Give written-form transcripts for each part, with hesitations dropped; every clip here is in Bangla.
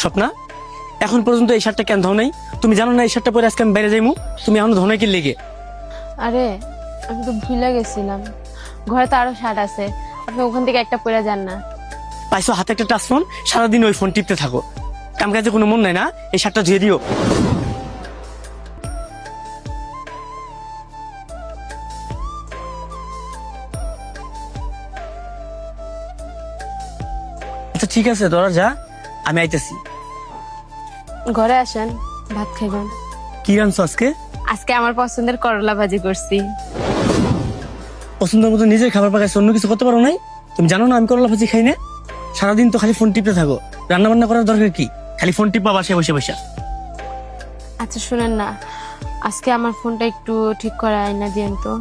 স্বপ্না, এখন পর্যন্ত এই শার্টটা কেন ধও নাই? তুমি জানো না এই শার্টটা পরে আজকে আমি বাইরে যাইমু? তুমি এখন ধও নাই কি লেগে? আরে আমি তো ভুলে গেছিলাম, ঘরে তো আরো শার্ট আছে, আপনি ওখান থেকে একটা পরে যান না। পাইছো হাতে একটা টাচ ফোন, সারাদিন ওই ফোন টিপতে থাকো, কাম কাজে কোনো মন নাই না? এই শার্টটা ধুয়ে দিও। আচ্ছা ঠিক আছে, তোরা যা, আমি আইতেছি। ঘরে আসেন, ভাত খাইবেন। কি রানছো আজকে? আজকে আমার পছন্দের করলা ভাজি করছি। পছন্দের মতো নিজের খাবার পাকাইছো, অন্য কিছু করতে পারো নাই? তুমি জানো না আমি করলা ভাজি খাই না? সারাদিন তো খালি ফোন টিপতে থাকো, রান্না বান্না করার দরকার কি? খালি ফোন টিপা বাসায় বসে বসে। আচ্ছা শুনেন না, আজকে আমার ফোনটা একটু ঠিক করে আয়না দিয়েন তো।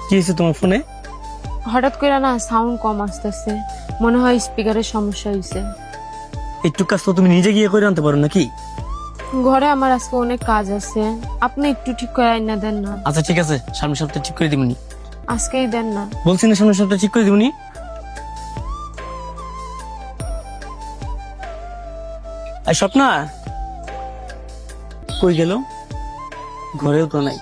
কি হয়েছে তোমার ফোনে? হঠাৎ করে না সাউন্ড কম আসতেছে, মনে হয় স্পিকারের সমস্যা হয়েছে। একটু কাজ তো তুমি নিজে গিয়ে করে আনতে পারো নাকি? ঘরে আমার আজকে অনেক কাজ আছে, আপনি একটু ঠিক করে আয়না দেন না। আচ্ছা ঠিক আছে, সামনের সপ্তাহে ঠিক করে দিবনি। আজকেই দেন না। বলছি না সামনের সপ্তাহে ঠিক করে দিবনি। আর স্বপ্না কই গেল? ঘরেও তো নাই।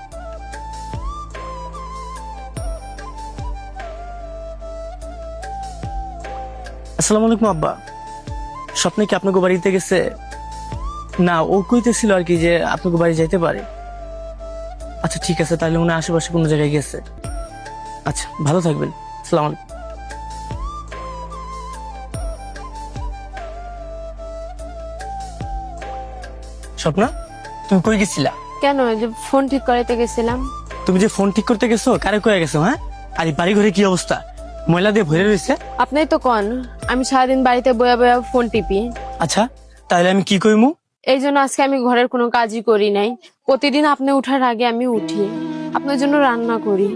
আসসালামু আলাইকুম আব্বা। স্বপ্নে কি আপনাকে বাড়িতে গেছে? না, ও কইতেছিল আর কি যে আপনাকে বাড়ি যাইতে পারে। আচ্ছা ঠিক আছে, তাহলে মনে হয় আশেপাশে কোনো জায়গায় গেছে। আচ্ছা ভালো থাকবেন, আসসালামু আলাইকুম। স্বপ্না, তুমি কই গেছিলা? কেন, ওই যে ফোন ঠিক করাইতে গেছিলাম। তুমি যে ফোন ঠিক করতে গেছো, কারে কয়ে গেছো? হ্যাঁ, আর এই বাড়ি ঘরে কি অবস্থা? ময়লা দিয়ে ভরে রয়েছে। আপনি তো কন আমি সারাদিন বাড়িতে বয়া বয়া ফোন টিপি। আচ্ছা তাহলে আমি কি কইমু? এই জন্য আজকে আমি ঘরের কোনো কাজই করি নাই। প্রতিদিন আপনি উঠার আগে আমি উঠি, আপনার জন্য রান্না করি,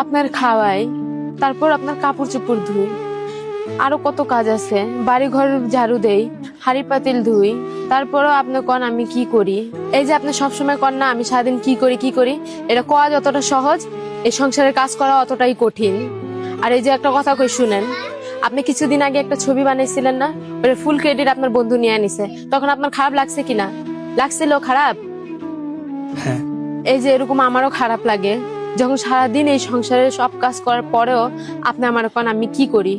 আপনার খাওয়াই, তারপর আপনার কাপড় চোপড় ধুই, আরো কত কাজ আছে, বাড়ি ঘর ঝাড়ু দেই, হাড়ি পাতিল ধুই। তারপরও আপনি কন আমি কি করি? এই যে আপনি সবসময় কন না আমি সারাদিন কি করি কি করি, এটা করা যতটা সহজ, এই সংসারের কাজ করা অতটাই কঠিন। আর এই যে একটা কথা কই শুনেন, আপনি কিছুদিন আগে একটা ছবি বানাইছিলেন না, ওটা ফুল ক্রেডিট আপনার বন্ধু নিয়ে নিছে, তখন আপনার খারাপ লাগছে কিনা? লাগছিল খারাপ? হ্যাঁ। এই যে এরকম আমারও খারাপ লাগে, যখন সারাদিন এই সংসারের সব কাজ করার পরেও আপনি আমার কোন আমি কি করি।